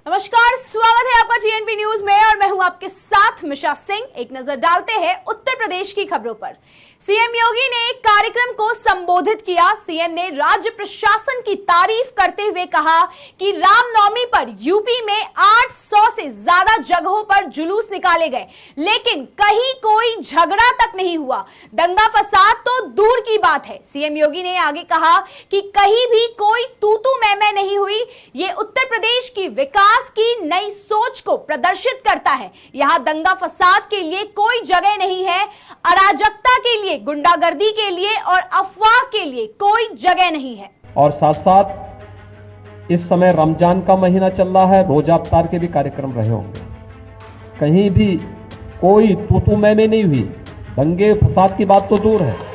नमस्कार, स्वागत है आपका टीएनपी न्यूज में और मैं हूं आपके साथ मिशा सिंह। एक नजर डालते हैं उत्तर प्रदेश की खबरों पर। सीएम योगी ने एक कार्यक्रम को संबोधित किया। सीएम ने राज्य प्रशासन की तारीफ करते हुए कहा कि रामनवमी पर यूपी में 800 से ज्यादा जगहों पर जुलूस निकाले गए, लेकिन कहीं कोई झगड़ा तक नहीं हुआ। दंगा फसाद तो दूर की बात है। सीएम योगी ने आगे कहा कि कहीं भी कोई तू-तू मैं नहीं हुई। ये उत्तर प्रदेश की विकास की नई सोच को प्रदर्शित करता है। यहां दंगा फसाद के लिए कोई जगह नहीं है, अराजकता के लिए, गुंडागर्दी के लिए और अफवाह के लिए कोई जगह नहीं है। और साथ साथ इस समय रमजान का महीना चल रहा है, रोजा अफ्तार के भी कार्यक्रम रहे होंगे। कहीं भी कोई तू-तू मैं नहीं हुई। दंगे फसाद की बात तो दूर है।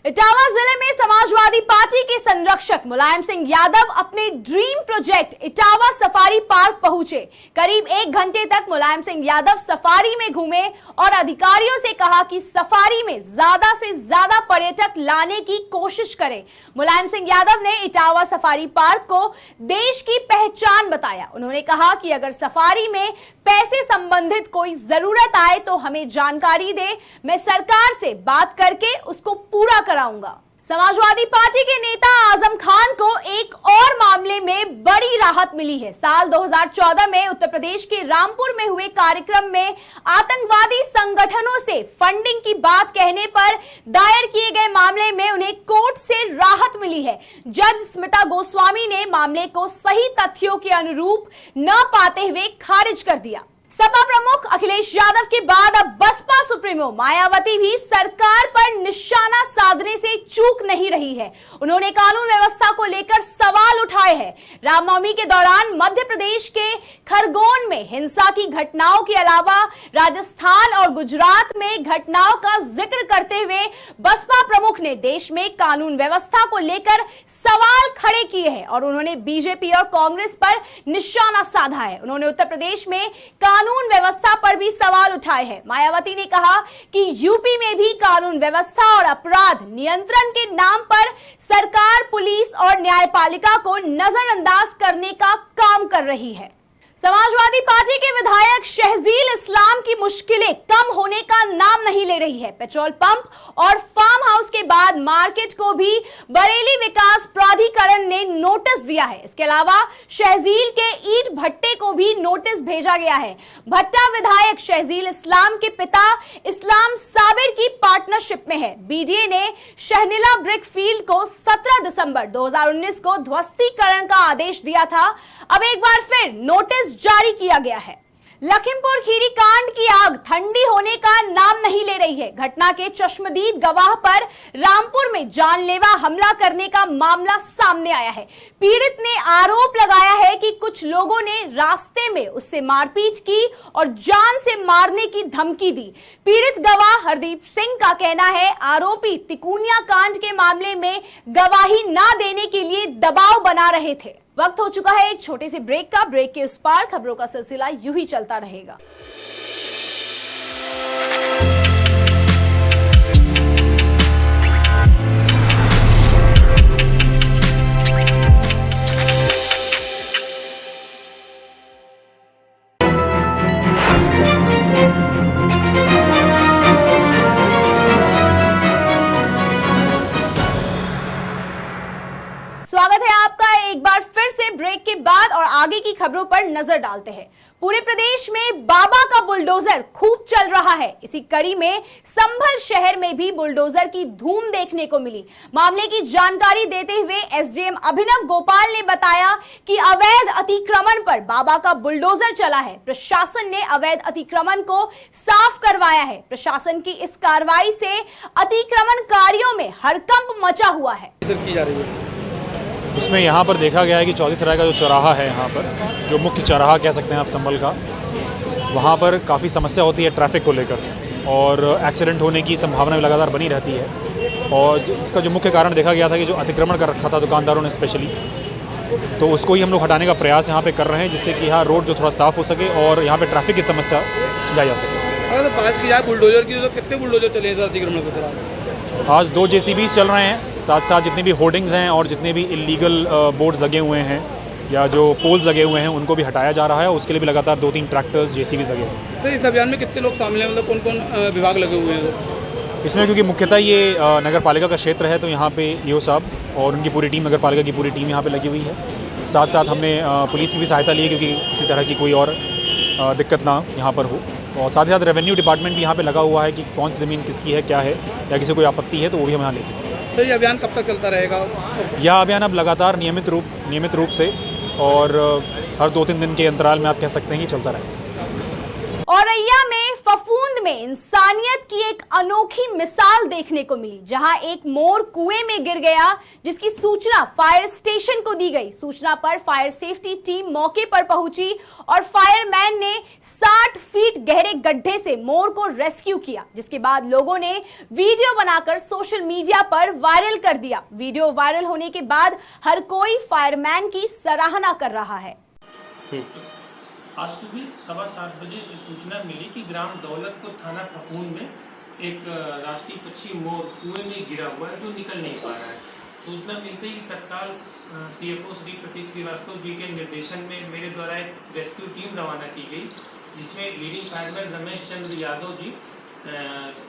इटावा जिले में समाजवादी पार्टी के संरक्षक मुलायम सिंह यादव अपने dream project Etawah safari park पहुंचे। करीब 1 घंटे तक मुलायम सिंह यादव सफारी में घूमे और अधिकारियों से कहा कि सफारी में ज्यादा से ज्यादा पर्यटक लाने की कोशिश करें। मुलायम सिंह यादव ने इटावा सफारी पार्क को देश की पहचान बताया। उन्होंने कहा कि अगर सफारी में पैसे संबंधित कोई जरूरत आए तो हमें जानकारी दे, मैं सरकार से बात करके उसको पूरा कराऊंगा। समाजवादी पार्टी के नेता आजम खान को एक और मामले में बड़ी राहत मिली है। साल 2014 में उत्तर प्रदेश के रामपुर में हुए कार्यक्रम में आतंकवादी संगठनों से फंडिंग की बात कहने पर दायर किए गए मामले में उन्हें कोर्ट से राहत मिली है। जज स्मिता गोस्वामी ने मामले को सही तथ्यों के अनुरूप न पाते हुए खारिज कर दिया। सपा प्रमुख अखिलेश यादव के बाद अब बसपा सुप्रीमो मायावती भी सरकार पर निशाना साधने से चूक नहीं रही है। उन्होंने कानून व्यवस्था को लेकर सवाल उठाए हैं। रामनवमी के दौरान मध्य प्रदेश के खरगोन में हिंसा की घटनाओं के अलावा राजस्थान और गुजरात में घटनाओं का जिक्र करते हुए बसपा प्रमुख ने देश में कानून व्यवस्था को लेकर सवाल खड़े किए हैं और उन्होंने बीजेपी और कांग्रेस पर निशाना साधा है। उन्होंने उत्तर प्रदेश में कानून व्यवस्था पर भी सवाल उठाए हैं। मायावती ने कहा कि यूपी में भी कानून व्यवस्था और अपराध नियंत्रण के नाम पर सरकार पुलिस और न्यायपालिका को नजरअंदाज करने का काम कर रही है। समाजवादी पार्टी के विधायक शहजील इस्लाम की मुश्किलें कम होने का नाम नहीं ले रही है। पेट्रोल पंप और फार्म हाउस के बाद मार्केट को भी बरेली विकास प्राधिकरण ने नोटिस दिया है। इसके अलावा शहजील के ईंट भट्टे को भी नोटिस भेजा गया है। भट्टा विधायक शहजील इस्लाम के पिता इस्लाम साबिर की पार्टनरशिप में है। बीडीए ने शहनिला ब्रिक फील्ड को 17 दिसंबर 2019 को ध्वस्तीकरण का आदेश दिया था। अब एक बार फिर नोटिस जारी किया गया है। लखीमपुर खीरी कांड की आग ठंडी होने का नाम नहीं ले रही है। घटना के चश्मदीद गवाह पर रामपुर में जानलेवा हमला करने का मामला सामने आया है। पीड़ित ने आरोप लगाया है कि कुछ लोगों ने रास्ते में उससे मारपीट की और जान से मारने की धमकी दी। पीड़ित गवाह हरदीप सिंह का कहना है आरोपी तिकोनिया कांड के मामले में गवाही न देने के लिए दबाव बना रहे थे। वक्त हो चुका है एक छोटे से ब्रेक का। ब्रेक के उस पार खबरों का सिलसिला यूं ही चलता रहेगा। स्वागत है आपका एक बार फिर से ब्रेक के बाद और आगे की खबरों पर नजर डालते हैं। पूरे प्रदेश में बाबा का बुलडोजर खूब चल रहा है। इसी कड़ी में संभल शहर में भी बुलडोजर की धूम देखने को मिली। मामले की जानकारी देते हुए एसडीएम अभिनव गोपाल ने बताया कि अवैध अतिक्रमण पर बाबा का बुलडोजर चला है। प्रशासन ने अवैध अतिक्रमण को साफ करवाया है। प्रशासन की इस कार्रवाई से अतिक्रमणकारियों में हड़कंप मचा हुआ है। इसमें यहाँ पर देखा गया है कि चौधरी सराय का जो चौराहा है, यहाँ पर जो मुख्य चौराहा कह सकते हैं आप संभल का, वहाँ पर काफ़ी समस्या होती है ट्रैफिक को लेकर और एक्सीडेंट होने की संभावना लगातार बनी रहती है। और इसका जो मुख्य कारण देखा गया था कि जो अतिक्रमण कर रखा था दुकानदारों ने स्पेशली, तो उसको ही हम लोग हटाने का प्रयास यहाँ पे कर रहे हैं, जिससे कि यहाँ रोड जो थोड़ा साफ़ हो सके और यहाँ पे ट्रैफिक की समस्या सुलझाई जा सके। अगर बात की जाए बुलडोजर की, तो कितने बुलडोजर चले हैं अतिक्रमण के दौरान? आज 2 JCBs चल रहे हैं, साथ साथ जितने भी होर्डिंग्स हैं और जितने भी इलीगल बोर्ड्स लगे हुए हैं या जो पोल्स लगे हुए हैं उनको भी हटाया जा रहा है। उसके लिए भी लगातार 2-3 ट्रैक्टर्स JCBs लगे हैं। तो इस अभियान में कितने लोग शामिल हैं, मतलब कौन कौन विभाग लगे हुए हैं? इसमें क्योंकि मुख्यतः ये नगर पालिका का क्षेत्र है तो यहाँ पे EO साहब और उनकी पूरी टीम, नगर पालिका की पूरी टीम यहाँ पे लगी हुई है। साथ साथ हमने पुलिस की भी सहायता ली है क्योंकि किसी तरह की कोई और दिक्कत ना यहाँ पर हो। और साथ ही साथ रेवेन्यू डिपार्टमेंट भी यहाँ पे लगा हुआ है कि कौन सी ज़मीन किसकी है, क्या है, या किसी कोई आपत्ति है तो वो भी हम यहाँ ले सकते हैं। तो ये अभियान कब तक चलता रहेगा? यह अभियान अब लगातार नियमित रूप से और हर 2-3 दिन के अंतराल में आप कह सकते हैं कि चलता रहेगा। औरैया में फफूंद में इंसानियत की एक अनोखी मिसाल देखने को मिली, जहां एक मोर कुएं में गिर गया, जिसकी सूचना फायर स्टेशन को दी गई। सूचना पर फायर सेफ्टी टीम मौके पर पहुंची और फायरमैन ने 60 फीट गहरे गड्ढे से मोर को रेस्क्यू किया, जिसके बाद लोगों ने वीडियो बनाकर सोशल मीडिया पर वायरल कर दिया। वीडियो वायरल होने के बाद हर कोई फायरमैन की सराहना कर रहा है। आज सुबह 7:15 बजे सूचना मिली कि ग्राम दौलतपुर थाना फफूंद में एक राष्ट्रीय पक्षी मोर कुएं में गिरा हुआ है जो निकल नहीं पा रहा है। सूचना मिलते ही तत्काल CFO श्री प्रतीक श्रीवास्तव जी के निर्देशन में मेरे द्वारा एक रेस्क्यू टीम रवाना की गई, जिसमें लीडिंग फायरमैन रमेश चंद्र यादव जी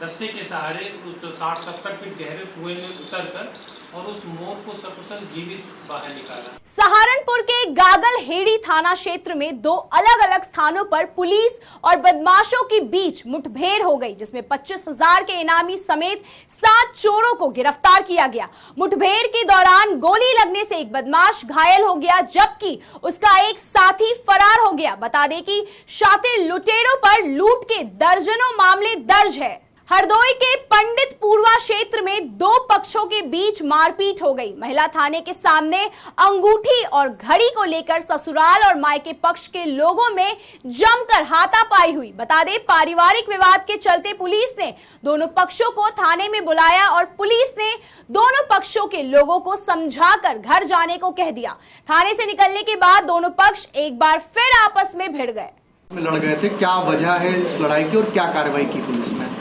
रस्से के सहारे उस 60-70 फीट गहरे कुएं में उतरकर और उस मोर को सकुशल जीवित बाहर निकाला। सहारनपुर के गागलहेड़ी थाना क्षेत्र में 2 अलग-अलग स्थानों पर पुलिस और बदमाशों के बीच मुठभेड़ हो गई, जिसमें 25,000 के इनामी समेत 7 चोरों को गिरफ्तार किया गया। मुठभेड़ के दौरान गोली लगने से एक बदमाश घायल हो गया, जबकि उसका एक साथी फरार हो गया। बता दें कि शातिर लुटेरों पर लूट के दर्जनों मामले दर्ज है। हरदोई के पंडितपुरवा क्षेत्र में 2 पक्षों के बीच मारपीट हो गई। महिला थाने के सामने अंगूठी और घड़ी को लेकर ससुराल और मायके पक्ष के लोगों में जमकर हाथापाई हुई। बता दें, पारिवारिक विवाद के चलते पुलिस ने दोनों पक्षों को थाने में बुलाया और पुलिस ने दोनों पक्षों के लोगों को समझाकर घर जाने को कह दिया। थाने से निकलने के बाद दोनों पक्ष एक बार फिर आपस में भिड़ गए। लड़ गए थे, क्या वजह है इस लड़ाई की और क्या कार्रवाई की पुलिस ने?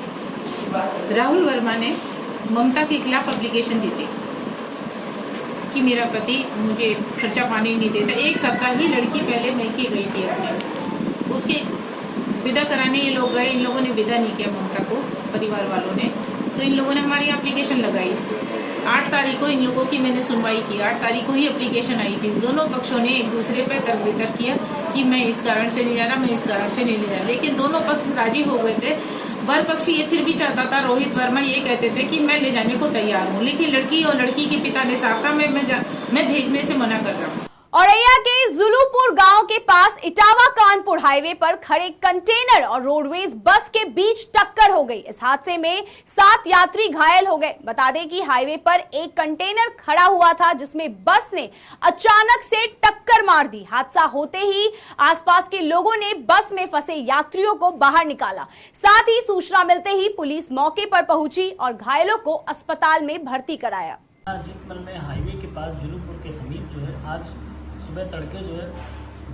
राहुल वर्मा ने ममता के खिलाफ एप्लीकेशन दी थी कि मेरा पति मुझे खर्चा पानी नहीं देता। 1 सप्ताह ही लड़की पहले मैके गई थी अपने, उसके विदा कराने ये लोग गए। इन लोगों ने विदा नहीं किया ममता को, परिवार वालों ने, तो इन लोगों ने हमारी एप्लीकेशन लगाई। 8 तारीख को इन लोगों की मैंने सुनवाई की। 8 तारीख को ही एप्लीकेशन आई थी। दोनों पक्षों ने एक दूसरे पर तर्क वितर्क किया कि मैं इस कारण से नहीं जा रहा, मैं इस कारण से नहीं ले जा रहा, लेकिन दोनों पक्ष राजी हो गए थे। वर पक्ष ये फिर भी चाहता था, रोहित वर्मा ये कहते थे कि मैं ले जाने को तैयार हूँ, लेकिन लड़की और लड़की के पिता ने साफ कहा मैं भेजने से मना कर रहा हूँ। औरैया के जुलूपुर गांव के पास इटावा कानपुर हाईवे पर खड़े कंटेनर और रोडवेज बस के बीच टक्कर हो गई। इस हादसे में 7 यात्री घायल हो गए। बता दें कि हाईवे पर एक कंटेनर खड़ा हुआ था, जिसमें बस ने अचानक से टक्कर मार दी। हादसा होते ही आसपास के लोगों ने बस में फंसे यात्रियों को बाहर निकाला। साथ ही सूचना मिलते ही पुलिस मौके पर पहुंची और घायलों को अस्पताल में भर्ती कराया। अजीतमल में हाईवे के पास जुलूपुर के समीप जो है आज सुबह तड़के जो है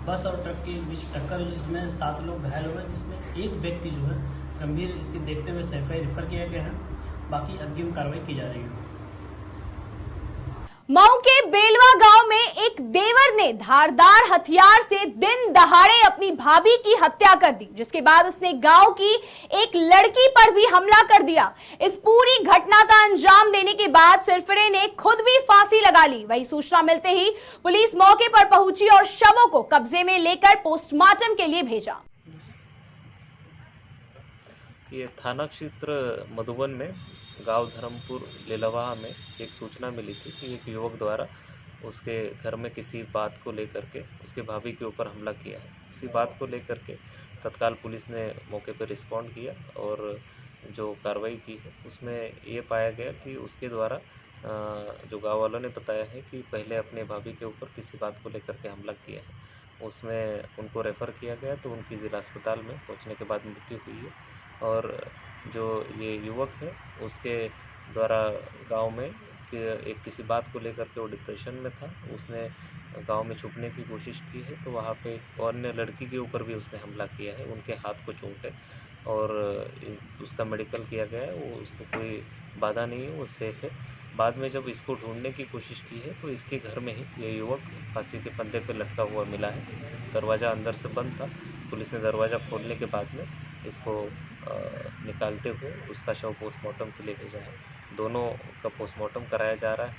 बस और ट्रक के बीच टक्कर हुई, जिसमें 7 लोग घायल हो गए, जिसमें एक व्यक्ति जो है गंभीर इसके देखते हुए सैफई रेफर किया गया है। बाकी अग्रिम कार्रवाई की जा रही है। मऊ के बेलवा गांव में एक देवर ने धारदार हथियार से दिन दहाड़े अपनी भाभी की हत्या कर दी, जिसके बाद उसने गांव की एक लड़की पर भी हमला कर दिया। इस पूरी घटना का अंजाम देने के बाद सिरफिरे ने खुद भी फांसी लगा ली। वही सूचना मिलते ही पुलिस मौके पर पहुंची और शवों को कब्जे में लेकर पोस्टमार्टम के लिए भेजा। ये थाना क्षेत्र मधुबन में गांव धर्मपुर लेलवा में एक सूचना मिली थी कि एक युवक द्वारा उसके घर में किसी बात को लेकर के उसके भाभी के ऊपर हमला किया है। उसी बात को लेकर के तत्काल पुलिस ने मौके पर रिस्पॉन्ड किया और जो कार्रवाई की है उसमें ये पाया गया कि उसके द्वारा जो गाँव वालों ने बताया है कि पहले अपने भाभी के ऊपर किसी बात को लेकर के हमला किया है। उसमें उनको रेफ़र किया गया तो उनकी ज़िला अस्पताल में पहुंचने के बाद मृत्यु हुई है। और जो ये युवक है उसके द्वारा गांव में एक किसी बात को लेकर के वो डिप्रेशन में था, उसने गांव में छुपने की कोशिश की है, तो वहाँ पे अन्य लड़की के ऊपर भी उसने हमला किया है। उनके हाथ को चोट है और उसका मेडिकल किया गया है, वो उसको कोई बाधा नहीं है, वो सेफ है। बाद में जब इसको ढूंढने की कोशिश की है तो इसके घर में ही ये युवक फांसी के फंदे पर लटका हुआ मिला है। दरवाज़ा अंदर से बंद था। पुलिस ने दरवाज़ा खोलने के बाद में इसको निकालते हुए उसका शव पोस्टमार्टम के लिए भेजा है। दोनों का पोस्टमार्टम कराया जा रहा है।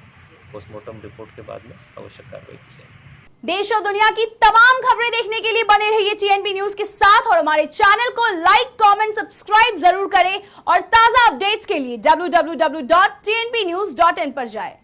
पोस्टमार्टम रिपोर्ट के बाद में आवश्यक कार्रवाई की जाएगी। देश और दुनिया की तमाम खबरें देखने के लिए बने रहिए TNP न्यूज के साथ और हमारे चैनल को लाइक, कमेंट, सब्सक्राइब जरूर करें और ताजा अपडेट्स के लिए www.tnpnews.in पर जाएं।